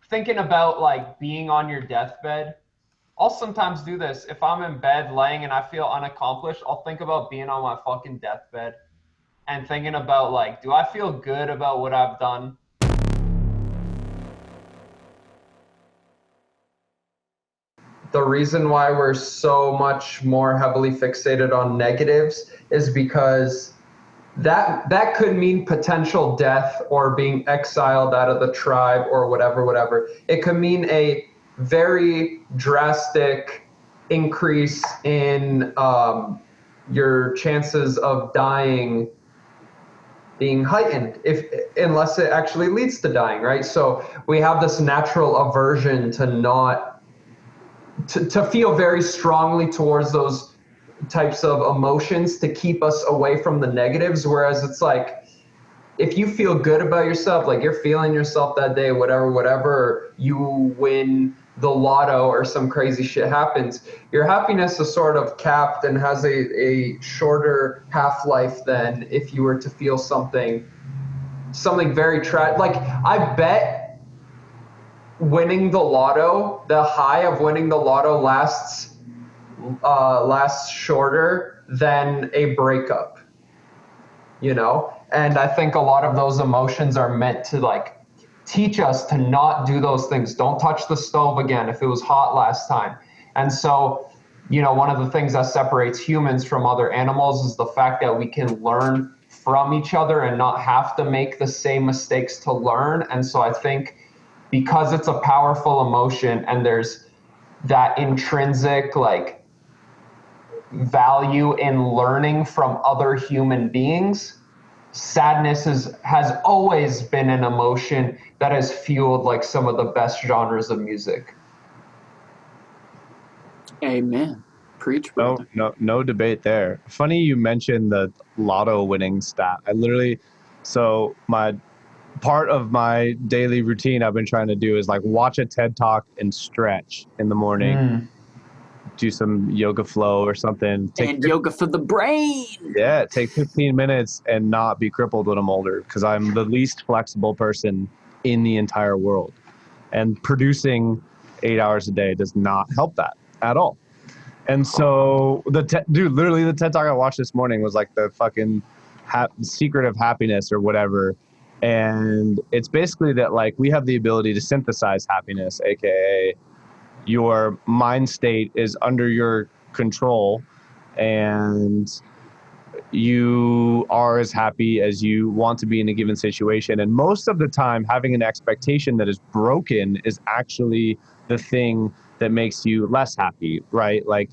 thinking about like being on your deathbed. I'll sometimes do this. If I'm in bed laying and I feel unaccomplished, I'll think about being on my fucking deathbed and thinking about like, do I feel good about what I've done? The reason why we're so much more heavily fixated on negatives is because that could mean potential death or being exiled out of the tribe or whatever. It could mean a very drastic increase in your chances of dying being heightened unless it actually leads to dying, right? So we have this natural aversion to not to feel very strongly towards those types of emotions to keep us away from the negatives. Whereas it's like, if you feel good about yourself, like you're feeling yourself that day, whatever, you win the lotto or some crazy shit happens, your happiness is sort of capped and has a shorter half-life than if you were to feel something very tragic. Like, I bet winning the lotto, the high of winning the lotto lasts shorter than a breakup, you know? And I think a lot of those emotions are meant to like teach us to not do those things. Don't touch the stove again if it was hot last time. And so, you know, one of the things that separates humans from other animals is the fact that we can learn from each other and not have to make the same mistakes to learn. And so I think because it's a powerful emotion and there's that intrinsic like value in learning from other human beings, sadness has always been an emotion that has fueled like some of the best genres of music. Amen. Preach, brother. No debate there. Funny you mentioned the lotto winning stat. So my part of my daily routine I've been trying to do is like watch a TED Talk and stretch in the morning. Do some yoga flow or something. Yoga for the brain. Yeah, take 15 minutes and not be crippled when I'm older, because I'm the least flexible person in the entire world. And producing 8 hours a day does not help that at all. And so literally the TED Talk I watched this morning was like the fucking secret of happiness or whatever. And it's basically that like we have the ability to synthesize happiness, aka your mind state is under your control and you are as happy as you want to be in a given situation. And most of the time, having an expectation that is broken is actually the thing that makes you less happy, right? Like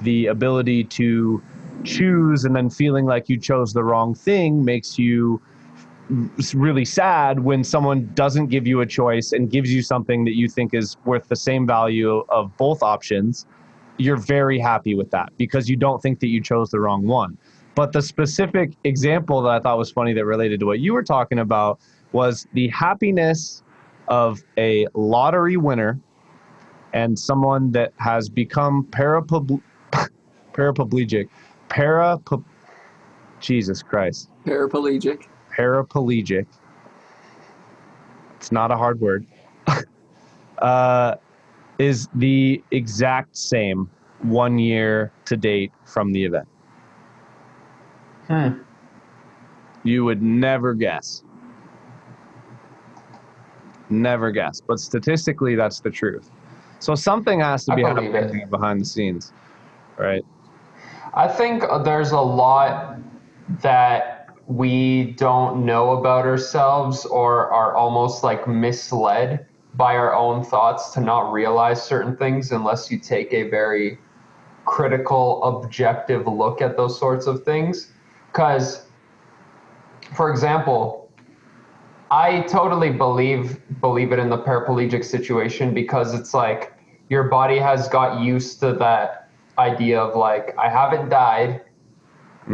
the ability to choose and then feeling like you chose the wrong thing makes you really sad. When someone doesn't give you a choice and gives you something that you think is worth the same value of both options, you're very happy with that because you don't think that you chose the wrong one. But the specific example that I thought was funny that related to what you were talking about was the happiness of a lottery winner and someone that has become paraplegic. Jesus Christ. Paraplegic. It's not a hard word. Is the exact same 1 year to date from the event. You would never guess. Never guess. But statistically, that's the truth. So something has to be happening behind the scenes, right? I think there's a lot that we don't know about ourselves or are almost like misled by our own thoughts to not realize certain things unless you take a very critical, objective look at those sorts of things. Because, for example, I totally believe it in the paraplegic situation because it's like your body has got used to that idea of like, I haven't died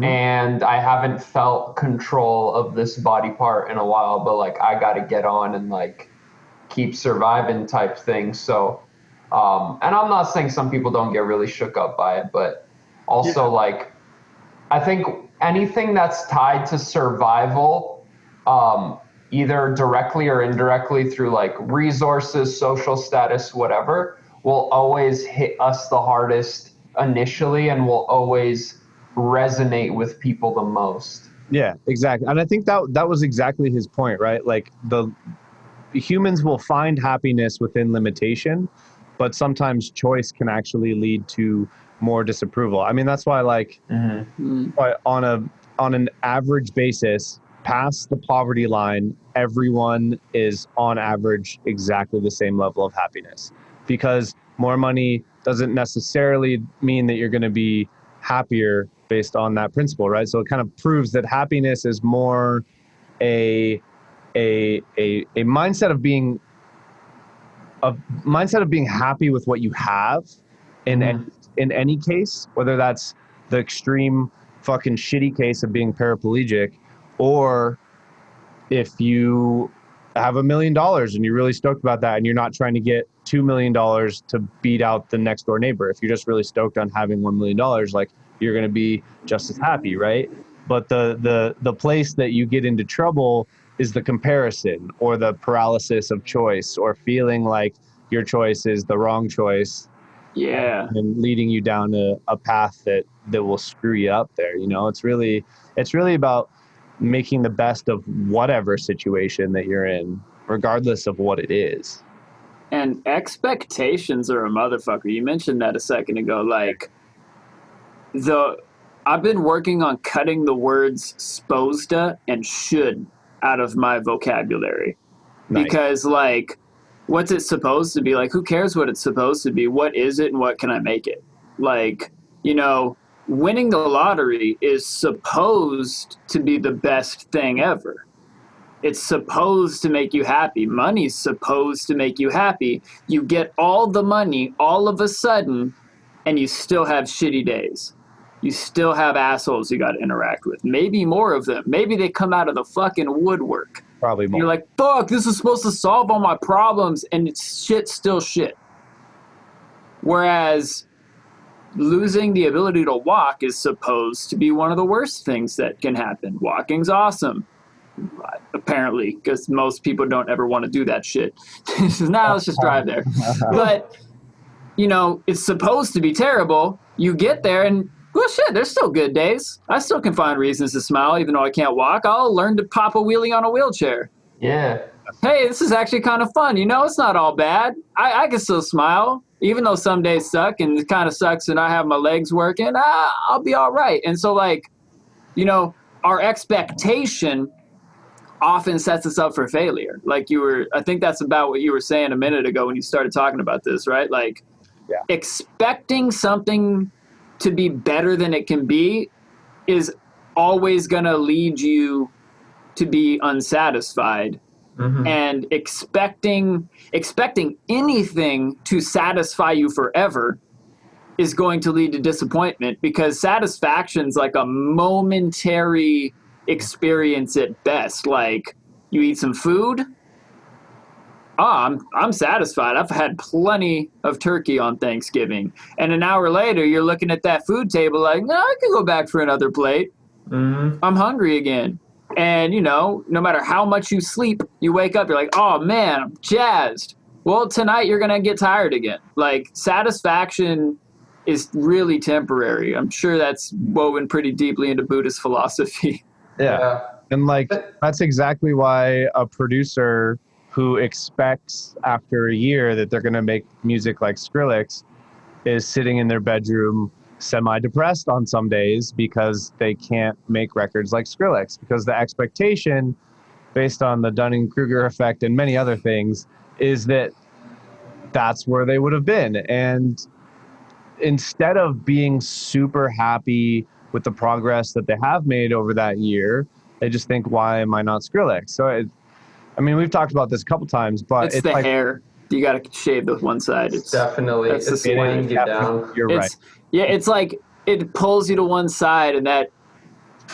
and I haven't felt control of this body part in a while, but like I got to get on and like keep surviving type thing. So, and I'm not saying some people don't get really shook up by it, but also like, I think anything that's tied to survival either directly or indirectly through like resources, social status, whatever, will always hit us the hardest initially and will always resonate with people the most. Yeah, exactly. And I think that was exactly his point, right? Like the humans will find happiness within limitation, but sometimes choice can actually lead to more disapproval. I mean, that's why like why on an average basis, past the poverty line, everyone is on average exactly the same level of happiness, because more money doesn't necessarily mean that you're going to be happier based on that principle, right? So it kind of proves that happiness is more a mindset of being happy with what you have in any case, whether that's the extreme fucking shitty case of being paraplegic, or if you have $1 million and you're really stoked about that and you're not trying to get $2 million to beat out the next door neighbor. If you're just really stoked on having $1 million, like you're going to be just as happy, right? But the place that you get into trouble is the comparison or the paralysis of choice, or feeling like your choice is the wrong choice. Yeah. And leading you down a path that will screw you up there. You know, it's really about making the best of whatever situation that you're in, regardless of what it is. And expectations are a motherfucker. You mentioned that a second ago. Like, I've been working on cutting the words "supposedta" and "should" out of my vocabulary. Nice. Because, like, what's it supposed to be? Like, who cares what it's supposed to be? What is it and what can I make it? Like, you know, winning the lottery is supposed to be the best thing ever. It's supposed to make you happy. Money's supposed to make you happy. You get all the money all of a sudden, and you still have shitty days. You still have assholes you got to interact with. Maybe more of them. Maybe they come out of the fucking woodwork. Probably more. You're like, fuck, this is supposed to solve all my problems, and it's still shit. Whereas losing the ability to walk is supposed to be one of the worst things that can happen. Walking's awesome, apparently, because most people don't ever want to do that shit. Now let's just drive there. But, you know, it's supposed to be terrible. You get there and, well, shit, there's still good days. I still can find reasons to smile even though I can't walk. I'll learn to pop a wheelie on a wheelchair. Yeah. Hey, this is actually kind of fun. You know, it's not all bad. I can still smile, even though some days suck, and it kind of sucks and I have my legs working. I'll be all right. And so, like, you know, our expectation often sets us up for failure. Like I think that's about what you were saying a minute ago when you started talking about this, right? Like, expecting something to be better than it can be is always going to lead you to be unsatisfied. And expecting anything to satisfy you forever is going to lead to disappointment, because satisfaction's like a momentary experience at best. Like, you eat some food, I'm satisfied. I've had plenty of turkey on Thanksgiving. And an hour later, you're looking at that food table like, no, I could go back for another plate. I'm hungry again. And, you know, no matter how much you sleep, you wake up, you're like, oh, man, I'm jazzed. Well, tonight you're going to get tired again. Like, satisfaction is really temporary. I'm sure that's woven pretty deeply into Buddhist philosophy. Yeah. And, like, that's exactly why a producer who expects after a year that they're going to make music like Skrillex is sitting in their bedroom semi-depressed on some days because they can't make records like Skrillex, because the expectation based on the Dunning-Kruger effect and many other things is that that's where they would have been. And instead of being super happy with the progress that they have made over that year, they just think, why am I not Skrillex? So I mean, we've talked about this a couple times, but it's the like, hair. You got to shave the one side. It's definitely, it's weighing you down. You're right. Yeah, it's like it pulls you to one side, and that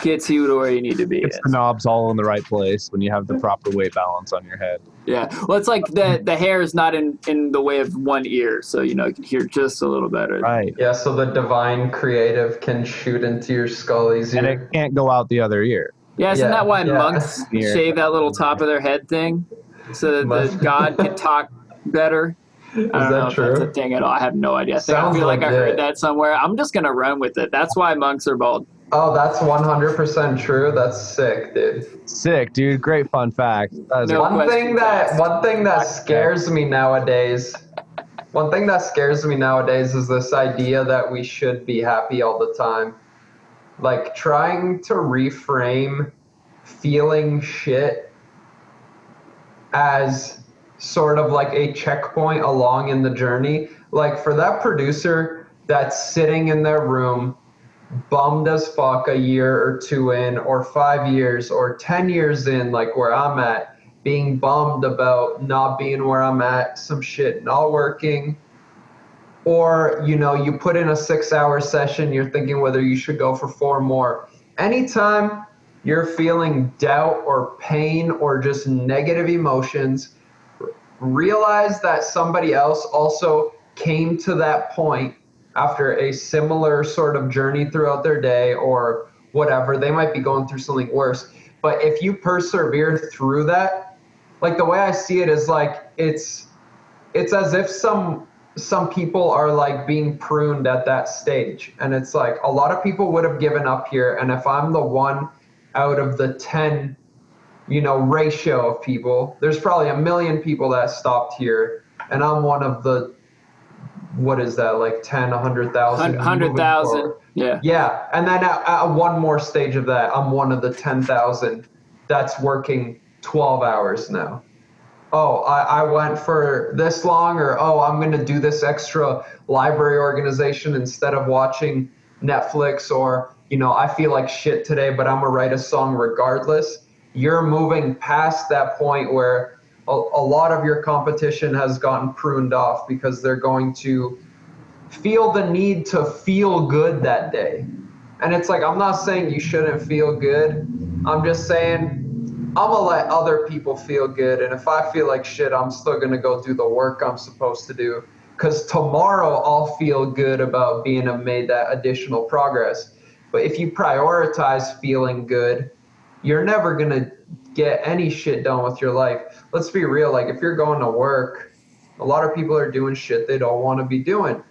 gets you to where you need to be. It's the knobs all in the right place when you have the proper weight balance on your head. Yeah, well, it's like the hair is not in the way of one ear, so, you know, you can hear just a little better. Right. Yeah, so the divine creative can shoot into your skull easier. And it can't go out the other ear. Yeah, isn't that why yeah. monks shave that little top of their head thing so that the god can talk better? I Is don't know that if that's a true? thing at all. I have no idea. I Sounds feel like I heard legit. that somewhere. I'm just gonna run with it. That's why monks are bald. Oh, that's 100% true. That's sick, dude. Sick, dude. Great fun fact. That is a No questions asked. One thing that fact. scares me nowadays. One thing that scares me nowadays is this idea that we should be happy all the time. Like trying to reframe feeling shit as sort of like a checkpoint along in the journey. Like for that producer that's sitting in their room bummed as fuck a year or two in, or 5 years, or 10 years in, like where I'm at, being bummed about not being where I'm at, some shit not working. Or, you know, you put in a 6-hour session, you're thinking whether you should go for 4 more. Anytime you're feeling doubt or pain or just negative emotions, realize that somebody else also came to that point after a similar sort of journey throughout their day or whatever. They might be going through something worse. But if you persevere through that, like the way I see it is like it's as if some people are like being pruned at that stage. And it's like a lot of people would have given up here. And if I'm the one out of the 10 ratio of people, there's probably a million people that stopped here, and I'm one of the, what is that, like 10, 100,000? 100,000. Yeah. Yeah, and then at one more stage of that, I'm one of the 10,000 that's working 12 hours now. Oh, I went for this long, or oh, I'm going to do this extra library organization instead of watching Netflix, or, I feel like shit today, but I'm going to write a song regardless. You're moving past that point where a lot of your competition has gotten pruned off because they're going to feel the need to feel good that day. And it's like, I'm not saying you shouldn't feel good. I'm just saying I'm going to let other people feel good. And if I feel like shit, I'm still going to go do the work I'm supposed to do. Because tomorrow I'll feel good about being made that additional progress. But if you prioritize feeling good, you're never going to get any shit done with your life. Let's be real. Like if you're going to work, a lot of people are doing shit they don't want to be doing.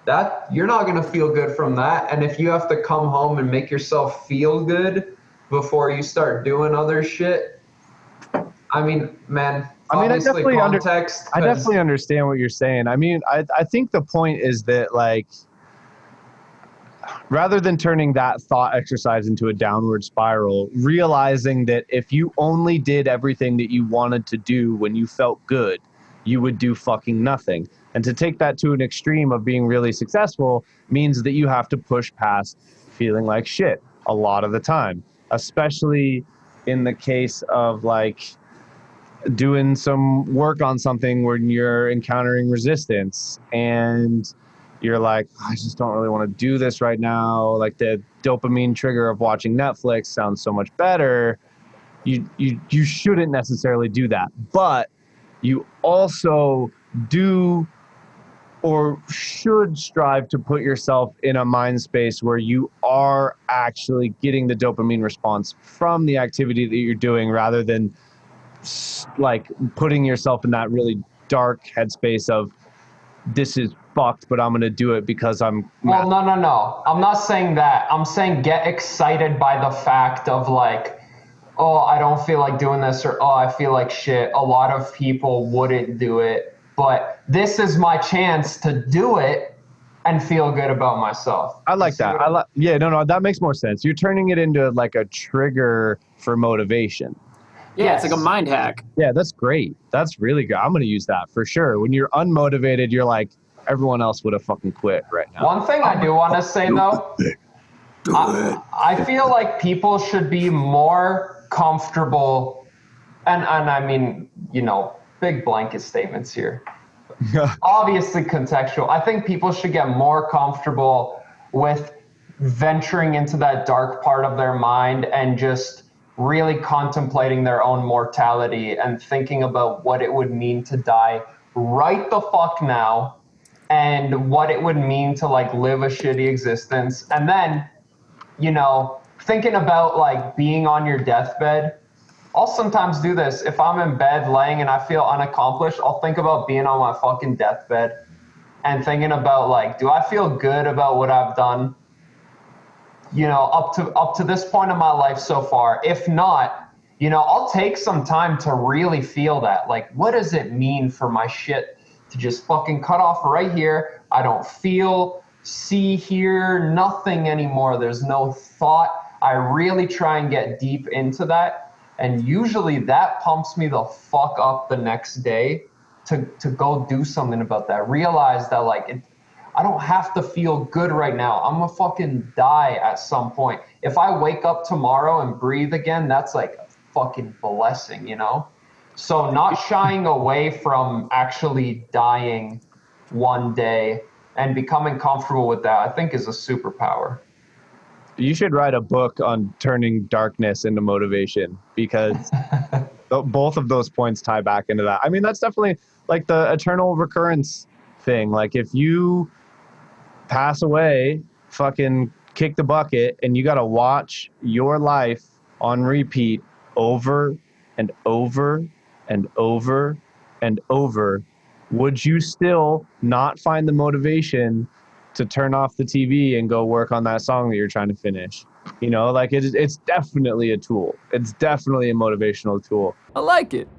That you're not going to feel good from that. And if you have to come home and make yourself feel good before you start doing other shit, I mean, man, obviously context. I definitely understand what you're saying. I mean, I think the point is that, like, rather than turning that thought exercise into a downward spiral, realizing that if you only did everything that you wanted to do when you felt good, you would do fucking nothing. And to take that to an extreme of being really successful means that you have to push past feeling like shit a lot of the time, especially in the case of like doing some work on something when you're encountering resistance and you're like, I just don't really want to do this right now. Like the dopamine trigger of watching Netflix sounds so much better. You shouldn't necessarily do that, but you also do or should strive to put yourself in a mind space where you are actually getting the dopamine response from the activity that you're doing, rather than like putting yourself in that really dark headspace of this is fucked, but I'm going to do it because I'm... Well, no. I'm not saying that. I'm saying get excited by the fact of like, oh, I don't feel like doing this, or oh, I feel like shit. A lot of people wouldn't do it, but this is my chance to do it and feel good about myself. I like that. That makes more sense. You're turning it into like a trigger for motivation. Yeah, yes. It's like a mind hack. Yeah, that's great. That's really good. I'm going to use that for sure. When you're unmotivated, you're like, everyone else would have fucking quit right now. One thing I do want to say, though, I feel like people should be more comfortable, and I mean, big blanket statements here. Obviously contextual. I think people should get more comfortable with venturing into that dark part of their mind and just really contemplating their own mortality and thinking about what it would mean to die right the fuck now, and what it would mean to like live a shitty existence. And then, thinking about like being on your deathbed. I'll sometimes do this. If I'm in bed laying and I feel unaccomplished, I'll think about being on my fucking deathbed and thinking about like, do I feel good about what I've done? You know, up to this point in my life so far. If not, you know, I'll take some time to really feel that. Like, what does it mean for my shit to just fucking cut off right here? I don't feel, see, hear nothing anymore. There's no thought. I really try and get deep into that. And usually that pumps me the fuck up the next day to go do something about that. Realize that like I don't have to feel good right now. I'm gonna fucking die at some point. If I wake up tomorrow and breathe again, that's like a fucking blessing, you know? So not shying away from actually dying one day and becoming comfortable with that, I think is a superpower. You should write a book on turning darkness into motivation, because both of those points tie back into that. I mean, that's definitely like the eternal recurrence thing. Like if you pass away, fucking kick the bucket, and you got to watch your life on repeat over and over and over and over, would you still not find the motivation to turn off the TV and go work on that song that you're trying to finish? You know, like it's definitely a tool. It's definitely a motivational tool. I like it.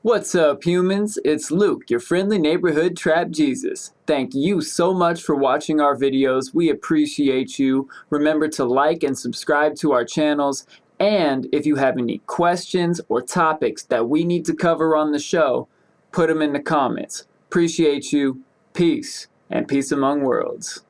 What's up, humans? It's Luke, your friendly neighborhood trap Jesus. Thank you so much for watching our videos. We appreciate you. Remember to like and subscribe to our channels. And if you have any questions or topics that we need to cover on the show, put them in the comments. Appreciate you. Peace and peace among worlds.